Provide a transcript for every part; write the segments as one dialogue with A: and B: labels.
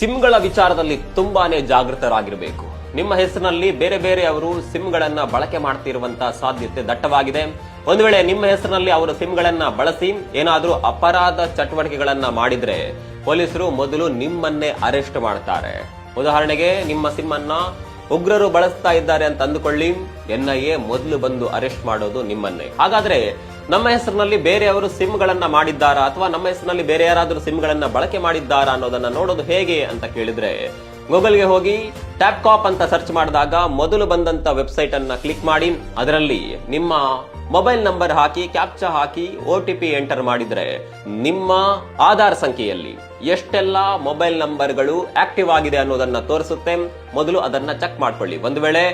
A: ಸಿಮ್ಗಳ ವಿಚಾರದಲ್ಲಿ ತುಂಬಾನೇ ಜಾಗೃತರಾಗಿರಬೇಕು. ನಿಮ್ಮ ಹೆಸರಿನಲ್ಲಿ ಬೇರೆ ಬೇರೆ ಅವರು ಸಿಮ್ಗಳನ್ನ ಬಳಕೆ ಮಾಡ್ತಿರುವಂತಹ ಸಾಧ್ಯತೆ ದಟ್ಟವಾಗಿದೆ. ಒಂದು ವೇಳೆ ನಿಮ್ಮ ಹೆಸರಿನಲ್ಲಿ ಅವರು ಸಿಮ್ಗಳನ್ನ ಬಳಸಿ ಏನಾದ್ರೂ ಅಪರಾಧ ಚಟುವಟಿಕೆಗಳನ್ನ ಮಾಡಿದ್ರೆ ಪೊಲೀಸರು ಮೊದಲು ನಿಮ್ಮನ್ನೇ ಅರೆಸ್ಟ್ ಮಾಡ್ತಾರೆ. ಉದಾಹರಣೆಗೆ ನಿಮ್ಮ ಸಿಮ್ ಅನ್ನ ಉಗ್ರರು ಬಳಸ್ತಾ ಇದ್ದಾರೆ ಅಂತ ಅಂದುಕೊಳ್ಳಿ, NIA ಮೊದಲು ಬಂದು ಅರೆಸ್ಟ್ ಮಾಡೋದು ನಿಮ್ಮನ್ನೇ. ಹಾಗಾದ್ರೆ ನಮ್ಮ ಹೆಸರಿನಲ್ಲಿ ಬೇರೆಯವರು ಸಿಮ್ಗಳನ್ನ ಮಾಡಿದ್ದಾರಾ ಅಥವಾ ನಮ್ಮ ಹೆಸರಿನಲ್ಲಿ ಬೇರೆ ಯಾರಾದ್ರೂ ಸಿಮ್ಗಳನ್ನ ಬಳಕೆ ಮಾಡಿದ್ದಾರಾ ಅನ್ನೋದನ್ನ ನೋಡೋದು ಹೇಗೆ ಅಂತ ಕೇಳಿದ್ರೆ, ಗೂಗಲ್ಗೆ ಹೋಗಿ ಟ್ಯಾಪ್ಕಾಪ್ ಅಂತ ಸರ್ಚ್ ಮಾಡಿದಾಗ ಮೊದಲು ಬಂದಂತ ವೆಬ್ಸೈಟ್ ಅನ್ನ ಕ್ಲಿಕ್ ಮಾಡಿ ಅದರಲ್ಲಿ ನಿಮ್ಮ ಮೊಬೈಲ್ ನಂಬರ್ ಹಾಕಿ ಕ್ಯಾಪ್ಚಾ ಹಾಕಿ OTP ಎಂಟರ್ ಮಾಡಿದ್ರೆ ನಿಮ್ಮ ಆಧಾರ್ ಸಂಖ್ಯೆಯಲ್ಲಿ ಎಷ್ಟೆಲ್ಲ ಮೊಬೈಲ್ ನಂಬರ್ಗಳು ಆಕ್ಟಿವ್ ಆಗಿದೆ ಅನ್ನೋದನ್ನ ತೋರಿಸುತ್ತೆ. ಮೊದಲು ಅದನ್ನ ಚೆಕ್ ಮಾಡ್ಕೊಳ್ಳಿ. ಒಂದು ವೇಳೆ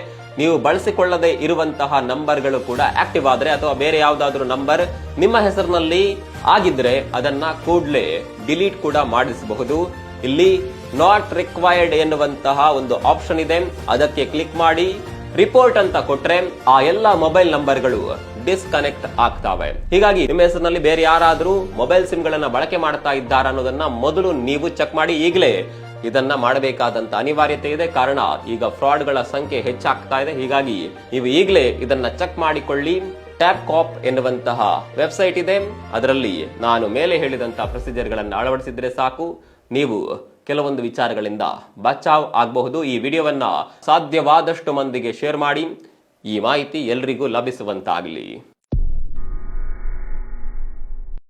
A: ನೀವು ಬಳಸಿಕೊಳ್ಳದೆ ಇರುವಂತಹ ನಂಬರ್ಗಳು ಕೂಡ ಆಕ್ಟಿವ್ ಆದ್ರೆ ಅಥವಾ ಬೇರೆ ಯಾವ್ದಾದ್ರು ನಂಬರ್ ನಿಮ್ಮ ಹೆಸರಿನಲ್ಲಿ ಆಗಿದ್ರೆ ಅದನ್ನ ಕೂಡಲೇ ಡಿಲೀಟ್ ಕೂಡ ಮಾಡಿಸಬಹುದು. ಇಲ್ಲಿ ನಾಟ್ ರಿಕ್ವೈರ್ಡ್ ಎನ್ನುವಂತಹ ಒಂದು ಆಪ್ಷನ್ ಇದೆ, ಅದಕ್ಕೆ ಕ್ಲಿಕ್ ಮಾಡಿ ರಿಪೋರ್ಟ್ ಅಂತ ಕೊಟ್ರೆ ಆ ಎಲ್ಲ ಮೊಬೈಲ್ ನಂಬರ್ಗಳು ಡಿಸ್ಕನೆಕ್ಟ್ ಆಗ್ತವೆ. ಹೀಗಾಗಿ ನಿಮ್ಮ ಹೆಸರಿನಲ್ಲಿ ಬೇರೆ ಯಾರಾದ್ರೂ ಮೊಬೈಲ್ ಸಿಮ್ ಗಳನ್ನ ಬಳಕೆ ಮಾಡ್ತಾ ಇದ್ದಾರಾ ಅನ್ನೋದನ್ನ ಮೊದಲು ನೀವು ಚೆಕ್ ಮಾಡಿ. ಈಗಲೇ ಇದನ್ನ ಮಾಡಬೇಕಾದಂತ ಅನಿವಾರ್ಯತೆ ಇದೆ, ಕಾರಣ ಈಗ ಫ್ರಾಡ್ ಗಳ ಸಂಖ್ಯೆ ಹೆಚ್ಚಾಗ್ತಾ ಇದೆ. ಹೀಗಾಗಿ ನೀವು ಈಗಲೇ ಇದನ್ನ ಚೆಕ್ ಮಾಡಿಕೊಳ್ಳಿ. ಟ್ಯಾಪ್ಕಾಪ್ ಎನ್ನುವಂತಹ ವೆಬ್ಸೈಟ್ ಇದೆ, ಅದರಲ್ಲಿ ನಾನು ಮೇಲೆ ಹೇಳಿದಂತಹ ಪ್ರೊಸೀಜರ್ ಗಳನ್ನ ಅಳವಡಿಸಿದ್ರೆ ಸಾಕು, ನೀವು ಕೆಲವೊಂದು ವಿಚಾರಗಳಿಂದ ಬಚಾವ್ ಆಗಬಹುದು. ಈ ವಿಡಿಯೋವನ್ನ ಸಾಧ್ಯವಾದಷ್ಟು ಮಂದಿಗೆ ಶೇರ್ ಮಾಡಿ. ಈ ಮಾಹಿತಿ ಎಲ್ರಿಗೂ ಲಭಿಸುವಂತಾಗಲಿ.